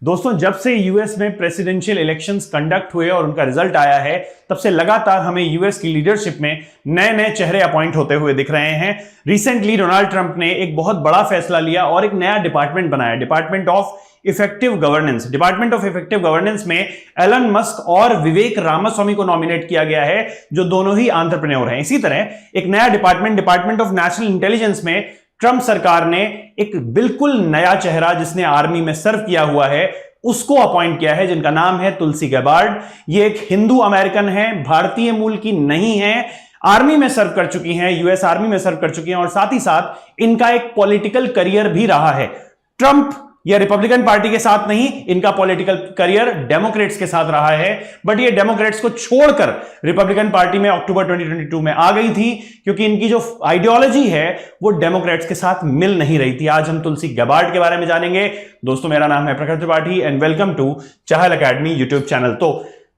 दोस्तों, जब से यूएस में प्रेसिडेंशियल इलेक्शंस कंडक्ट हुए और उनका रिजल्ट आया है, तब से लगातार हमें यूएस की लीडरशिप में नए नए चेहरे अपॉइंट होते हुए दिख रहे हैं। रिसेंटली डोनाल्ड ट्रंप ने एक बहुत बड़ा फैसला लिया और एक नया डिपार्टमेंट बनाया, department of effective governance. Department of effective governance में एलन मस्क और विवेक रामास्वामी को नॉमिनेट किया गया है, जो दोनों ही एंटरप्रेन्योर हैं। इसी तरह एक नया डिपार्टमेंट ऑफ नेशनल इंटेलिजेंस में ट्रंप सरकार ने एक बिल्कुल नया चेहरा, जिसने आर्मी में सर्व किया हुआ है, उसको अपॉइंट किया है, जिनका नाम है तुलसी गैबार्ड। ये एक हिंदू अमेरिकन है, भारतीय मूल की नहीं है, आर्मी में सर्व कर चुकी हैं, यूएस आर्मी में सर्व कर चुकी हैं और साथ ही साथ इनका एक पॉलिटिकल करियर भी रहा है। ट्रंप या रिपब्लिकन पार्टी के साथ नहीं, इनका पॉलिटिकल करियर डेमोक्रेट्स के साथ रहा है, बट ये डेमोक्रेट्स को छोड़कर रिपब्लिकन पार्टी में अक्टूबर 2022 में आ गई थी, क्योंकि इनकी जो आइडियोलॉजी है वो डेमोक्रेट्स के साथ मिल नहीं रही थी। आज हम तुलसी गैबार्ड के बारे में जानेंगे। दोस्तों, मेरा नाम है Prakhar Tripathi and welcome to Chahal academy YouTube channel. तो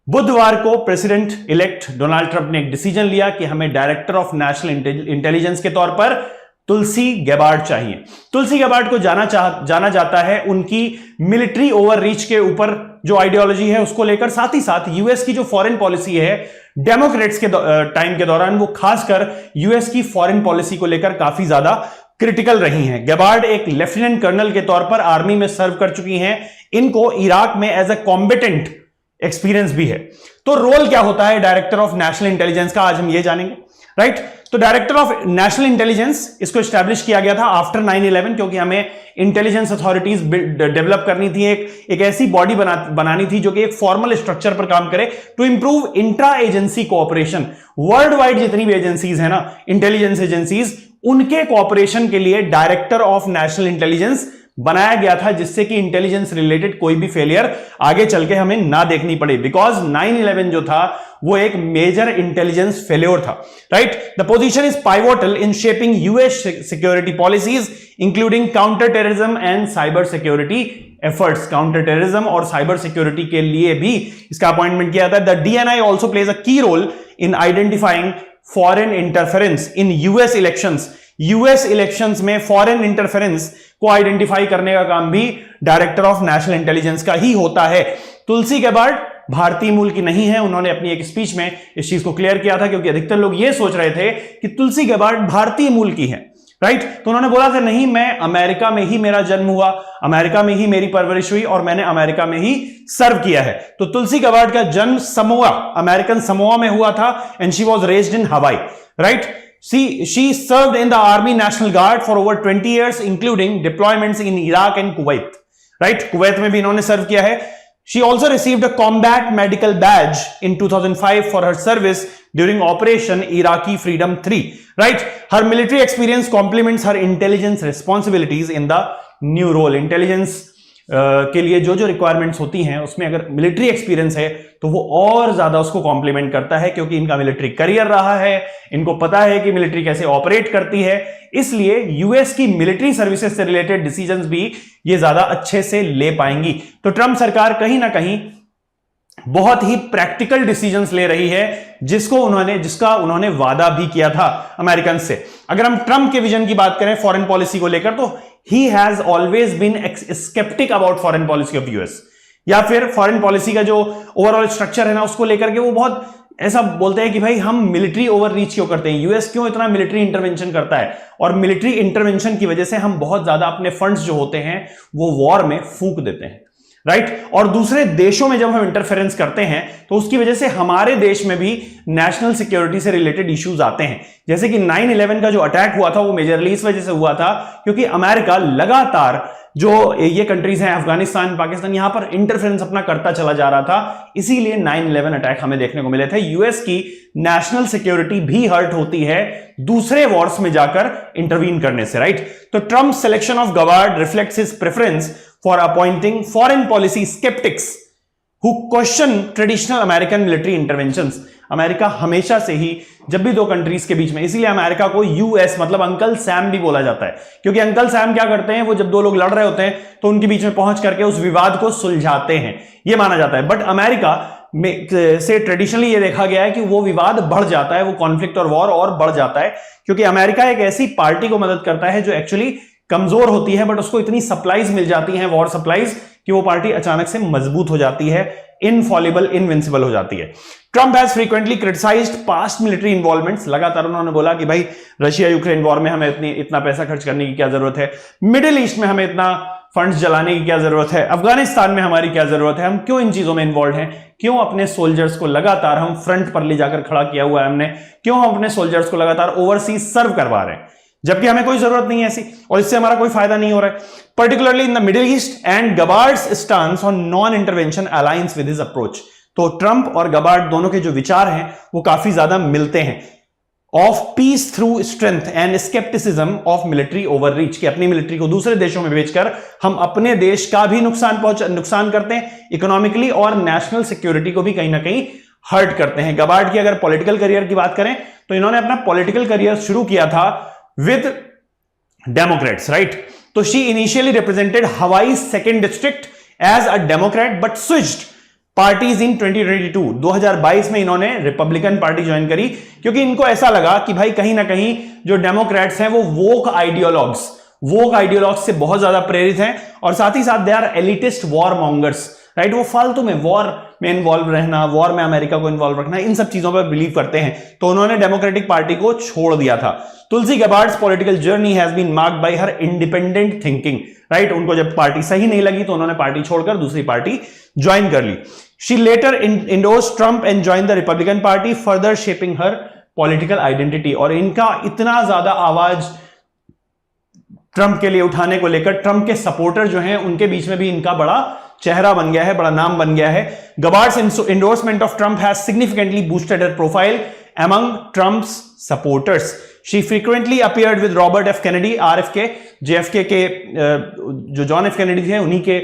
बुधवार को प्रेसिडेंट इलेक्ट डोनाल्ड ट्रंप ने एक डिसीजन लिया कि हमें डायरेक्टर ऑफ नेशनल इंटेलिजेंस के तौर पर तुलसी गैबार्ड चाहिए। तुलसी गैबार्ड को जाना जाता है उनकी मिलिट्री ओवररीच के ऊपर जो आइडियोलॉजी है उसको लेकर, साथ ही साथ यूएस की जो फॉरेन पॉलिसी है डेमोक्रेट्स के टाइम के दौरान, वो खासकर यूएस की फॉरेन पॉलिसी को लेकर काफी ज्यादा क्रिटिकल रही हैं। गैबार्ड एक लेफ्टिनेंट कर्नल के तौर पर आर्मी में सर्व कर चुकी हैं। इनको इराक में एज ए कॉम्बेटेंट एक्सपीरियंस भी है। तो रोल क्या होता है डायरेक्टर ऑफ नेशनल इंटेलिजेंस का, आज हम ये जानेंगे, राइट। तो डायरेक्टर ऑफ नेशनल इंटेलिजेंस, इसको एस्टैब्लिश किया गया था आफ्टर 9/11, क्योंकि हमें इंटेलिजेंस अथॉरिटीज डेवलप करनी थी, एक ऐसी बॉडी बनानी थी जो कि एक फॉर्मल स्ट्रक्चर पर काम करे to improve intra agency cooperation. Worldwide जितनी भी एजेंसीज है ना, इंटेलिजेंस एजेंसीज, उनके कोऑपरेशन के लिए डायरेक्टर ऑफ नेशनल इंटेलिजेंस बनाया गया था, जिससे कि इंटेलिजेंस रिलेटेड कोई भी फेलियर आगे चल के हमें ना देखनी पड़े, बिकॉज 9/11 जो था वो एक मेजर इंटेलिजेंस फेल्योर था, right. The position is pivotal in shaping US security policies including counter terrorism and cyber security efforts. Counter terrorism और साइबर सिक्योरिटी के लिए भी इसका अपॉइंटमेंट किया था। The DNI also plays a key role in identifying foreign interference in US elections. US elections में foreign interference को identify करने का काम भी डायरेक्टर ऑफ नेशनल इंटेलिजेंस का ही होता है। तुलसी गैबार्ड भारतीय मूल की नहीं है। उन्होंने अपनी एक स्पीच में इस चीज को क्लियर किया था, क्योंकि अधिकतर लोग ये सोच रहे थे कि तुलसी गैबार्ड भारतीय मूल की है, राइट। तो उन्होंने बोला था नहीं, मैं अमेरिका में ही मेरा जन्म हुआ, अमेरिका में ही मेरी परवरिश हुई और मैंने अमेरिका में ही सर्व किया है। तो तुलसी गैबार्ड का जन्म समोआ, अमेरिकन समोआ में हुआ था and she was raised in हवाई, right. She served in the Army National Guard for over 20 years, including deployments in Iraq and Kuwait. Right? Kuwait में भी इन्होंने सर्व किया है. She also received a combat medical badge in 2005 for her service during Operation Iraqi Freedom 3. Right? Her military experience complements her intelligence responsibilities in the new role. Intelligence के लिए जो जो requirements होती हैं, उसमें अगर मिलिट्री एक्सपीरियंस है तो वो और ज्यादा उसको कॉम्प्लीमेंट करता है, क्योंकि इनका मिलिट्री करियर रहा है, इनको पता है कि मिलिट्री कैसे ऑपरेट करती है। इसलिए यूएस की मिलिट्री सर्विसेज से रिलेटेड डिसीजंस भी ये ज्यादा अच्छे से ले पाएंगी। तो ट्रंप सरकार कहीं ना कहीं बहुत ही प्रैक्टिकल डिसीजंस ले रही है, जिसका उन्होंने वादा भी किया था अमेरिकन से। अगर हम ट्रंप के विजन की बात करें फॉरेन पॉलिसी को लेकर, तो he has always been sceptic about foreign policy of US, या फिर फॉरेन पॉलिसी का जो ओवरऑल स्ट्रक्चर है ना, उसको लेकर के वो बहुत ऐसा बोलते हैं कि भाई हम मिलिट्री ओवररीच क्यों करते हैं, यूएस क्यों इतना मिलिट्री इंटरवेंशन करता है, और मिलिट्री इंटरवेंशन की वजह से हम बहुत ज्यादा अपने फंड्स जो होते हैं वो वॉर में फूंक देते हैं, राइट। और दूसरे देशों में जब हम इंटरफेरेंस करते हैं तो उसकी वजह से हमारे देश में भी नेशनल सिक्योरिटी से रिलेटेड इश्यूज आते हैं। जैसे कि 9/11 का जो अटैक हुआ था वो मेजरली इस वजह से हुआ था क्योंकि अमेरिका लगातार जो ये कंट्रीज हैं, अफगानिस्तान, पाकिस्तान, यहां पर इंटरफेरेंस अपना करता चला जा रहा था। इसीलिए 9/11 अटैक हमें देखने को मिले थे। यूएस की नेशनल सिक्योरिटी भी हर्ट होती है दूसरे वॉर्स में जाकर इंटरवीन करने से, राइट। तो Trump selection of Gabbard reflects his preference for appointing foreign policy skeptics who question traditional American military interventions. America हमेशा से ही जब भी दो कंट्रीज के बीच में, इसीलिए अमेरिका को यूएस मतलब अंकल सैम भी बोला जाता है, क्योंकि अंकल सैम क्या करते हैं, वो जब दो लोग लड़ रहे होते हैं तो उनके बीच में पहुंच करके उस विवाद को सुलझाते हैं, ये माना जाता है। बट अमेरिका में से ट्रेडिशनली ये देखा गया है कि वो विवाद बढ़ जाता है, वो कॉन्फ्लिक्ट और वॉर और बढ़ जाता है, क्योंकि अमेरिका एक ऐसी पार्टी को मदद करता है जो एक्चुअली कमजोर होती है, बट उसको इतनी सप्लाईज मिल जाती हैं, वॉर सप्लाईज, कि वो पार्टी अचानक से मजबूत हो जाती है, इनफॉलिबल, इनविंसिबल हो जाती है। Trump has frequently criticised past military involvements. लगातार उन्होंने बोला कि भाई रशिया यूक्रेन वॉर में हमें इतना पैसा खर्च करने की क्या जरूरत है, मिडिल ईस्ट में हमें इतना फंड्स जलाने की क्या जरूरत है, अफगानिस्तान में हमारी क्या जरूरत है, हम क्यों इन चीजों में इन्वॉल्व हैं, क्यों अपने सोल्जर्स को लगातार हम फ्रंट पर ले जाकर खड़ा किया हुआ है हमने, क्यों हम अपने सोल्जर्स को लगातार ओवरसीज सर्व करवा रहे हैं जबकि हमें कोई जरूरत नहीं है ऐसी और इससे हमारा कोई फायदा नहीं हो रहा है। Particularly in the Middle East and Gabbard's stance on non intervention alliance with his approach. तो ट्रंप और गबार्ड दोनों के जो विचार हैं वो काफी ज्यादा मिलते हैं। Of peace through strength and scepticism of military overreach, कि अपनी मिलिट्री को दूसरे देशों में भेजकर हम अपने देश का भी नुकसान करते हैं इकोनॉमिकली और नेशनल सिक्योरिटी को भी कहीं ना कहीं हर्ट करते हैं। गबार्ड की अगर पॉलिटिकल करियर की बात करें तो इन्होंने अपना पॉलिटिकल करियर शुरू किया था विद डेमोक्रेट्स, राइट। तो she initially represented Hawaii second district as a Democrat but switched parties in 2022 में इन्होंने रिपब्लिकन पार्टी ज्वाइन करी क्योंकि इनको ऐसा लगा कि भाई कहीं ना कहीं जो डेमोक्रेट्स हैं वो वोक आइडियोलॉग्स से बहुत ज्यादा प्रेरित हैं और साथ ही साथ they are elitist warmongers, right. वो फालतू में वॉर में इन्वॉल्व रहना, वॉर में अमेरिका को इन्वॉल्व रखना, इन सब चीजों पर बिलीव करते हैं। तो उन्होंने डेमोक्रेटिक पार्टी को छोड़ दिया था। Tulsi Gabbard's political journey has been marked by her independent thinking, right. उनको जब पार्टी सही नहीं लगी तो उन्होंने पार्टी छोड़कर दूसरी पार्टी ज्वाइन कर ली। She later endorsed Trump and joined the Republican Party, further shaping her political identity। और इनका इतना ज्यादा आवाज ट्रंप के लिए उठाने को लेकर ट्रंप के सपोर्टर जो हैं उनके बीच में भी इनका बड़ा चेहरा बन गया है, बड़ा नाम बन गया है। गबार्ड्स endorsement of Trump has significantly boosted her profile among Trump's supporters। She frequently appeared with Robert F. Kennedy, RFK, JFK के जो जॉन एफ कैनेडी थे उन्हीं के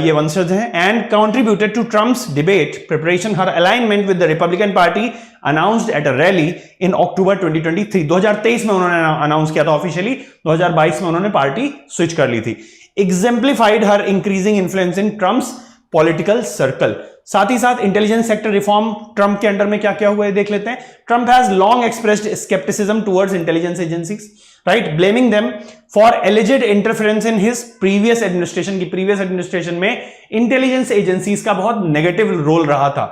ये वंशज हैं, and contributed to Trump's debate preparation। Her alignment with the Republican Party announced at a rally in October 2023। 2023 में उन्होंने अनाउंस किया था ऑफिशियली, 2022 में उन्होंने पार्टी स्विच कर ली थी। Exemplified her increasing influence in Trump's political circle. साथ ही साथ इंटेलिजेंस सेक्टर रिफॉर्म ट्रंप के अंडर में क्या क्या हुआ है देख लेते हैं। Trump has long expressed scepticism towards intelligence agencies, right, blaming them for alleged interference in his previous administration. की प्रीवियस एडमिनिस्ट्रेशन में इंटेलिजेंस एजेंसीज का बहुत नेगेटिव रोल रहा था।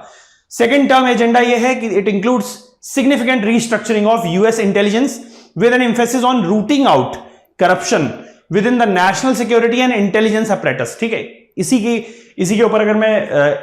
सेकेंड टर्म एजेंडा यह है कि it includes significant restructuring of US intelligence with N emphasis on routing out corruption with in the national security and intelligence apparatus. ठीक है, इसी के ऊपर अगर मैं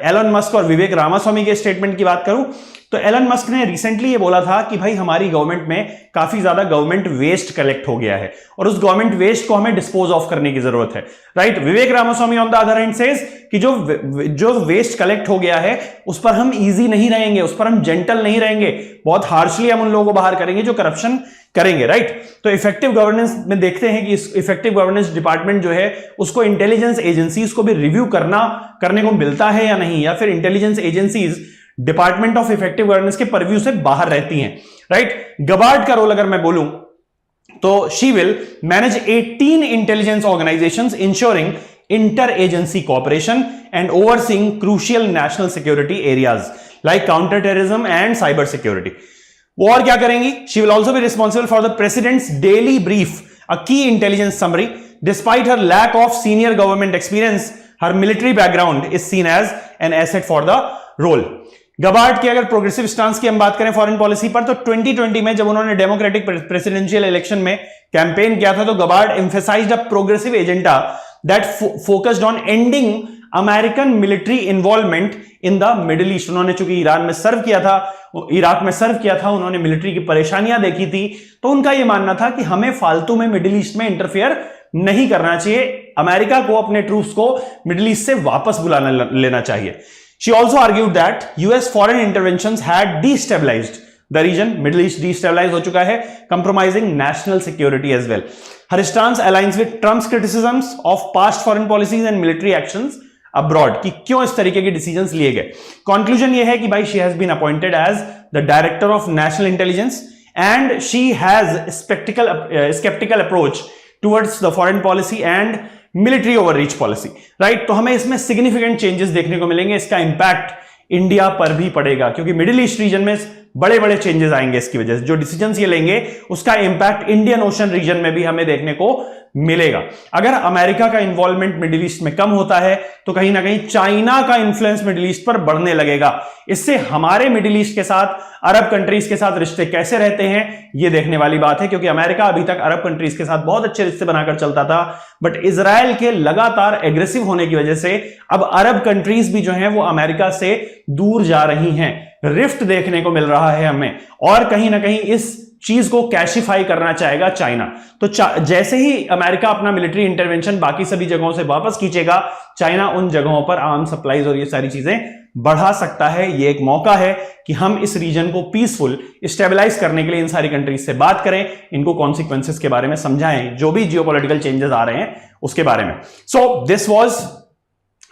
एलन मस्क और विवेक रामास्वामी के स्टेटमेंट की बात करूं तो एलन मस्क ने रिसेंटली ये बोला था कि भाई हमारी गवर्नमेंट में काफी ज्यादा गवर्नमेंट वेस्ट कलेक्ट हो गया है और उस गवर्नमेंट वेस्ट को हमें डिस्पोज ऑफ करने की जरूरत है, right. Vivek Ramaswamy on the other hand says कि जो वेस्ट कलेक्ट हो गया है उस पर हम इजी नहीं रहेंगे, उस पर हम जेंटल नहीं रहेंगे, बहुत हार्शली हम उन लोगों को बाहर करेंगे जो करप्शन करेंगे, राइट। तो इफेक्टिव गवर्नेंस में देखते हैं कि इस इफेक्टिव गवर्नेंस डिपार्टमेंट जो है उसको इंटेलिजेंस एजेंसीज को भी रिव्यू करने को मिलता है या नहीं, या फिर intelligence agencies department of effective governance के परव्यू से बाहर रहती हैं, राइट। गबार्ड का रोल अगर मैं बोलूं तो she will manage 18 intelligence organisations ensuring inter agency cooperation and overseeing crucial national security areas like counter terrorism and cyber security. वो और क्या करेंगी? She will also be responsible for the president's daily brief, a key intelligence summary. Despite her lack of senior government experience, her military background is seen as an asset for the role. Gabbard की अगर progressive stance की हम बात करें foreign policy पर तो 2020 में जब उन्होंने डेमोक्रेटिक प्रेसिडेंशियल इलेक्शन में कैंपेन किया था तो Gabbard emphasised a progressive agenda that focused on ending American military involvement in the Middle east. उन्होंने चूंकि इराक में सर्व किया था, उन्होंने मिलिट्री की परेशानियां देखी थी, तो उनका यह मानना था कि हमें फालतू में मिडिल ईस्ट में इंटरफेयर नहीं करना चाहिए, अमेरिका को अपने ट्रूप्स को मिडिल ईस्ट से वापस बुलाना लेना चाहिए। She also argued that US foreign interventions had destabilized the region. Middle East destabilize हो चुका है, compromising national security as well. Her stance aligns with Trump's criticisms of past foreign policies and military actions abroad कि क्यों इस तरीके के decisions लिए गए। Conclusion ये है कि भाई she has been appointed as the director of national intelligence and she has skeptical approach towards the foreign policy and military overreach policy, right. तो हमें इसमें सिग्निफिकेंट चेंजेस देखने को मिलेंगे, इसका इंपैक्ट इंडिया पर भी पड़ेगा क्योंकि मिडिल ईस्ट रीजन में बड़े बड़े चेंजेस आएंगे इसकी वजह से। जो डिसीजंस ये लेंगे उसका इंपैक्ट इंडियन ओशन रीजन में भी हमें देखने को मिलेगा। अगर अमेरिका का इन्वॉल्वमेंट मिडिल ईस्ट में कम होता है तो कहीं ना कहीं चाइना का इंफ्लुएंस मिडिल ईस्ट पर बढ़ने लगेगा। इससे हमारे मिडिल ईस्ट के साथ, अरब कंट्रीज के साथ रिश्ते कैसे रहते हैं यह देखने वाली बात है, क्योंकि अमेरिका अभी तक अरब कंट्रीज के साथ बहुत अच्छे रिश्ते बनाकर चलता था, बट इजराइल के लगातार एग्रेसिव होने की वजह से अब अरब कंट्रीज भी जो हैं वो अमेरिका से दूर जा रही हैं। रिफ्ट देखने को मिल रहा है हमें, और कहीं ना कहीं इस चीज को कैशिफाई करना चाहेगा चाइना। तो जैसे ही अमेरिका अपना मिलिट्री इंटरवेंशन बाकी सभी जगहों से वापस खींचेगा, चाइना उन जगहों पर आर्म सप्लाईज और ये सारी चीजें बढ़ा सकता है। ये एक मौका है कि हम इस रीजन को पीसफुल स्टेबलाइज करने के लिए इन सारी कंट्रीज से बात करें, इनको कॉन्सिक्वेंसेस के बारे में समझाएं, जो भी जियोपॉलिटिकल चेंजेस आ रहे हैं उसके बारे में। So this was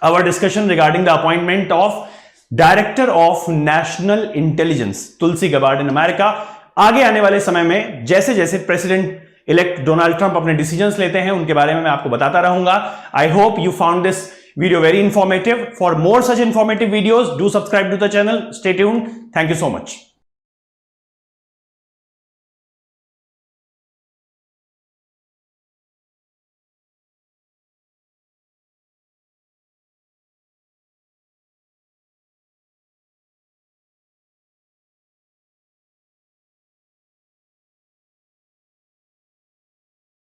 our discussion regarding the appointment of director of national intelligence Tulsi Gabbard in America. आगे आने वाले समय में जैसे जैसे प्रेसिडेंट इलेक्ट डोनाल्ड ट्रंप अपने डिसीजंस लेते हैं उनके बारे में मैं आपको बताता रहूंगा। I hope you found this video very informative. For more such informative videos, do subscribe to the channel. Stay tuned. Thank you so much.